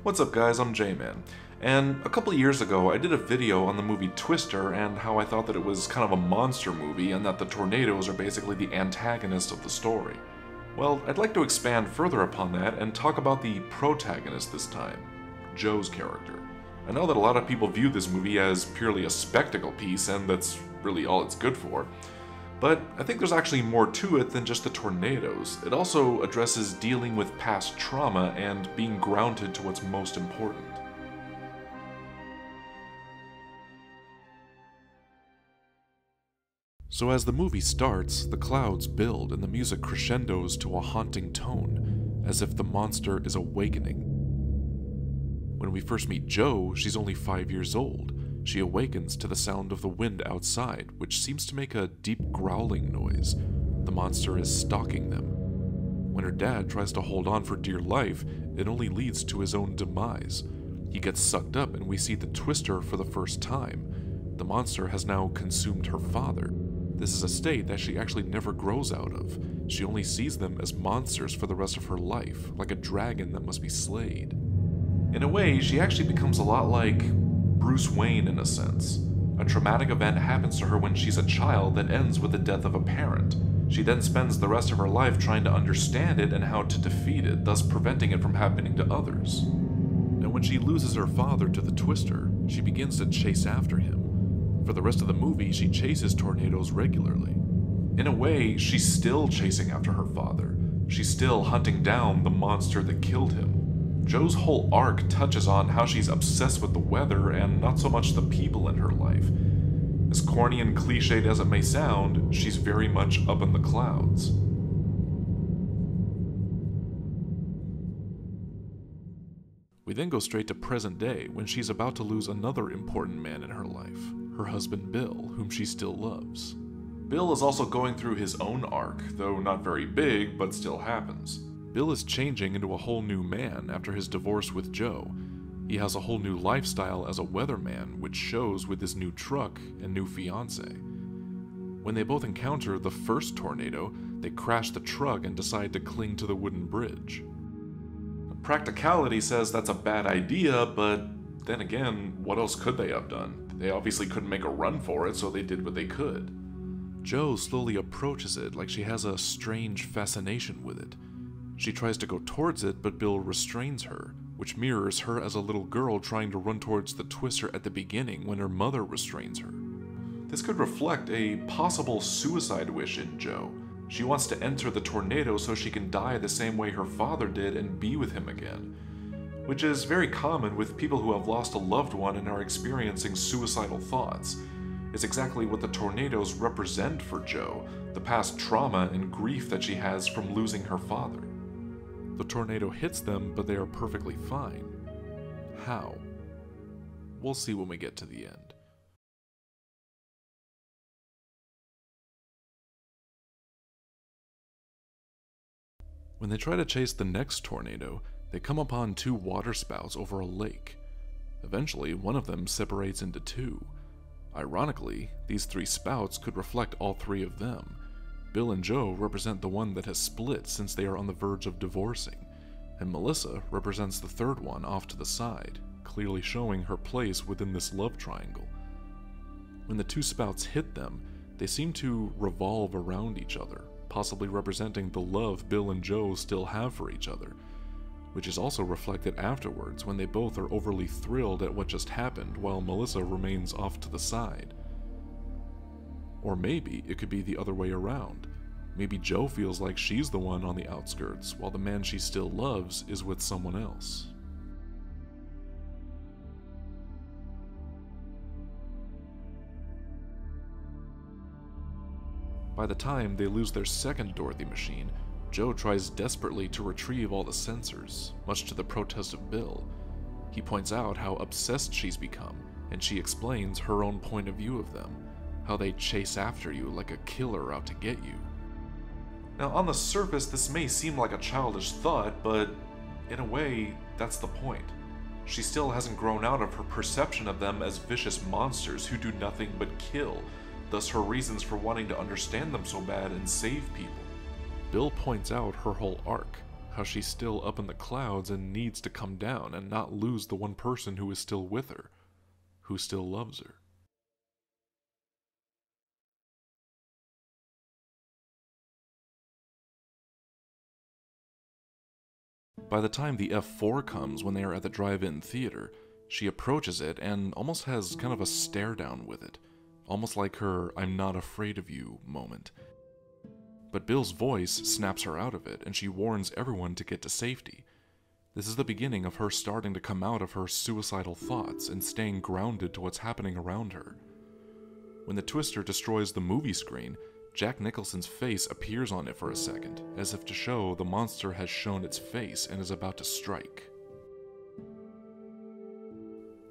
What's up guys, I'm J-Man, and a couple of years ago I did a video on the movie Twister and how I thought that it was kind of a monster movie and that the tornadoes are basically the antagonist of the story. Well, I'd like to expand further upon that and talk about the protagonist this time, Joe's character. I know that a lot of people view this movie as purely a spectacle piece and that's really all it's good for. But I think there's actually more to it than just the tornadoes. It also addresses dealing with past trauma and being grounded to what's most important. So as the movie starts, the clouds build and the music crescendos to a haunting tone, as if the monster is awakening. When we first meet Jo, she's only 5 years old. She awakens to the sound of the wind outside, which seems to make a deep growling noise. The monster is stalking them. When her dad tries to hold on for dear life, it only leads to his own demise. He gets sucked up and we see the Twister for the first time. The monster has now consumed her father. This is a state that she actually never grows out of. She only sees them as monsters for the rest of her life, like a dragon that must be slayed. In a way, she actually becomes a lot like Bruce Wayne in a sense. A traumatic event happens to her when she's a child that ends with the death of a parent. She then spends the rest of her life trying to understand it and how to defeat it, thus preventing it from happening to others. And when she loses her father to the Twister, she begins to chase after him. For the rest of the movie, she chases tornadoes regularly. In a way, she's still chasing after her father. She's still hunting down the monster that killed him. Jo's whole arc touches on how she's obsessed with the weather and not so much the people in her life. As corny and cliched as it may sound, she's very much up in the clouds. We then go straight to present day when she's about to lose another important man in her life, her husband Bill, whom she still loves. Bill is also going through his own arc, though not very big, but still happens. Bill is changing into a whole new man after his divorce with Jo. He has a whole new lifestyle as a weatherman, which shows with his new truck and new fiancée. When they both encounter the first tornado, they crash the truck and decide to cling to the wooden bridge. Practicality says that's a bad idea, but then again, what else could they have done? They obviously couldn't make a run for it, so they did what they could. Jo slowly approaches it like she has a strange fascination with it. She tries to go towards it, but Bill restrains her, which mirrors her as a little girl trying to run towards the Twister at the beginning when her mother restrains her. This could reflect a possible suicide wish in Jo. She wants to enter the tornado so she can die the same way her father did and be with him again, which is very common with people who have lost a loved one and are experiencing suicidal thoughts. It's exactly what the tornadoes represent for Jo, the past trauma and grief that she has from losing her father. The tornado hits them, but they are perfectly fine. How? We'll see when we get to the end. When they try to chase the next tornado, they come upon two waterspouts over a lake. Eventually, one of them separates into two. Ironically, these three spouts could reflect all three of them. Bill and Jo represent the one that has split since they are on the verge of divorcing, and Melissa represents the third one off to the side, clearly showing her place within this love triangle. When the two spouts hit them, they seem to revolve around each other, possibly representing the love Bill and Jo still have for each other, which is also reflected afterwards when they both are overly thrilled at what just happened while Melissa remains off to the side. Or maybe it could be the other way around. Maybe Jo feels like she's the one on the outskirts, while the man she still loves is with someone else. By the time they lose their second Dorothy machine, Jo tries desperately to retrieve all the sensors, much to the protest of Bill. He points out how obsessed she's become, and she explains her own point of view of them. How they chase after you like a killer out to get you. Now, on the surface, this may seem like a childish thought, but in a way, that's the point. She still hasn't grown out of her perception of them as vicious monsters who do nothing but kill, thus her reasons for wanting to understand them so bad and save people. Bill points out her whole arc. how she's still up in the clouds and needs to come down and not lose the one person who is still with her, who still loves her. By the time the F4 comes when they are at the drive-in theater, she approaches it and almost has kind of a stare down with it, almost like her "I'm not afraid of you" moment. But Bill's voice snaps her out of it, and she warns everyone to get to safety. This is the beginning of her starting to come out of her suicidal thoughts and staying grounded to what's happening around her. When the Twister destroys the movie screen, Jack Nicholson's face appears on it for a second, as if to show the monster has shown its face and is about to strike.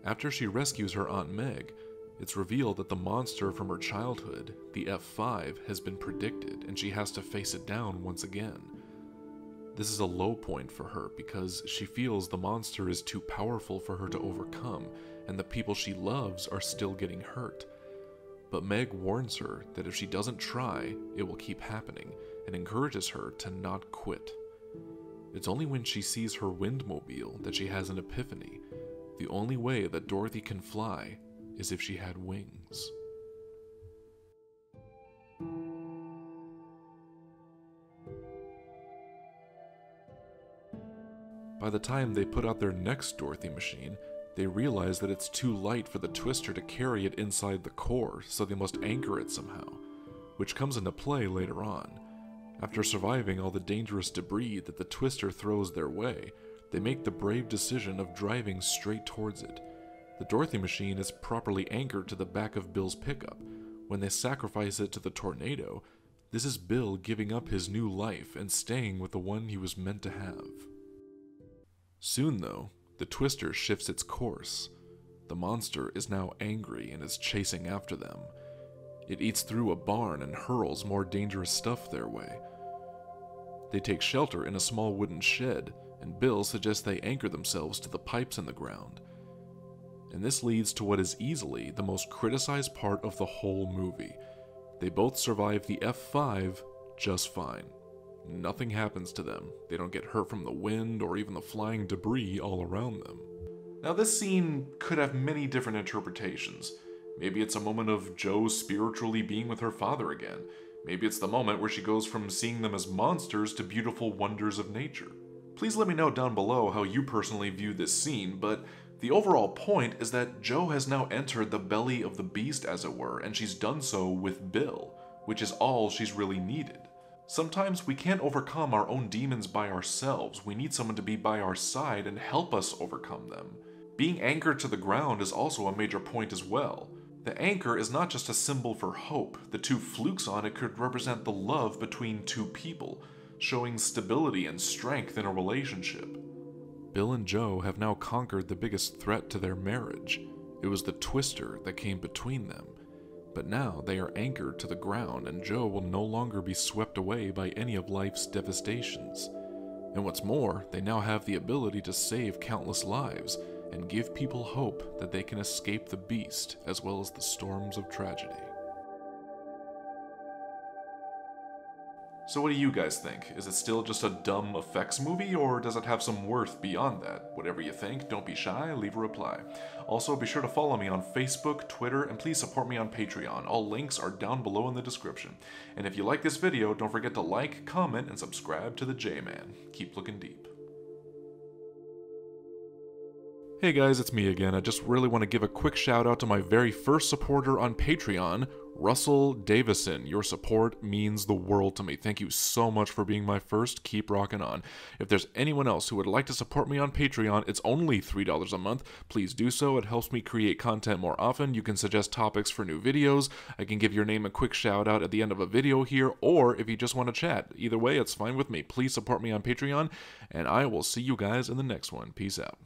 After she rescues her Aunt Meg, it's revealed that the monster from her childhood, the F5, has been predicted, and she has to face it down once again. This is a low point for her because she feels the monster is too powerful for her to overcome, and the people she loves are still getting hurt. But Meg warns her that if she doesn't try, it will keep happening, and encourages her to not quit. It's only when she sees her Windmobile that she has an epiphany. The only way that Dorothy can fly is if she had wings. By the time they put out their next Dorothy machine, they realize that it's too light for the Twister to carry it inside the core, so they must anchor it somehow, which comes into play later on. After surviving all the dangerous debris that the Twister throws their way, they make the brave decision of driving straight towards it. The Dorothy machine is properly anchored to the back of Bill's pickup. When they sacrifice it to the tornado, this is Bill giving up his new life and staying with the one he was meant to have. Soon, though, the Twister shifts its course. The monster is now angry and is chasing after them. It eats through a barn and hurls more dangerous stuff their way. They take shelter in a small wooden shed, and Bill suggests they anchor themselves to the pipes in the ground. And this leads to what is easily the most criticized part of the whole movie. They both survive the F5 just fine. Nothing happens to them. They don't get hurt from the wind or even the flying debris all around them. Now, this scene could have many different interpretations. Maybe it's a moment of Jo spiritually being with her father again. Maybe it's the moment where she goes from seeing them as monsters to beautiful wonders of nature. Please let me know down below how you personally view this scene, but the overall point is that Jo has now entered the belly of the beast, as it were, and she's done so with Bill, which is all she's really needed. Sometimes we can't overcome our own demons by ourselves. We need someone to be by our side and help us overcome them. Being anchored to the ground is also a major point as well. The anchor is not just a symbol for hope. The two flukes on it could represent the love between two people, showing stability and strength in a relationship. Bill and Jo have now conquered the biggest threat to their marriage. It was the Twister that came between them. But now they are anchored to the ground, and Jo will no longer be swept away by any of life's devastations. And what's more, they now have the ability to save countless lives and give people hope that they can escape the beast as well as the storms of tragedy. So what do you guys think? Is it still just a dumb effects movie, or does it have some worth beyond that? Whatever you think, don't be shy, leave a reply. Also, be sure to follow me on Facebook, Twitter, and please support me on Patreon. All links are down below in the description. And if you like this video, don't forget to like, comment, and subscribe to the J-Man. Keep looking deep. Hey guys, it's me again. I just really want to give a quick shout out to my very first supporter on Patreon, Russell Davison. Your support means the world to me. Thank you so much for being my first. Keep rocking on. If there's anyone else who would like to support me on Patreon, it's only $3 a month. Please do so. It helps me create content more often. You can suggest topics for new videos. I can give your name a quick shout out at the end of a video here, or if you just want to chat. Either way, it's fine with me. Please support me on Patreon, and I will see you guys in the next one. Peace out.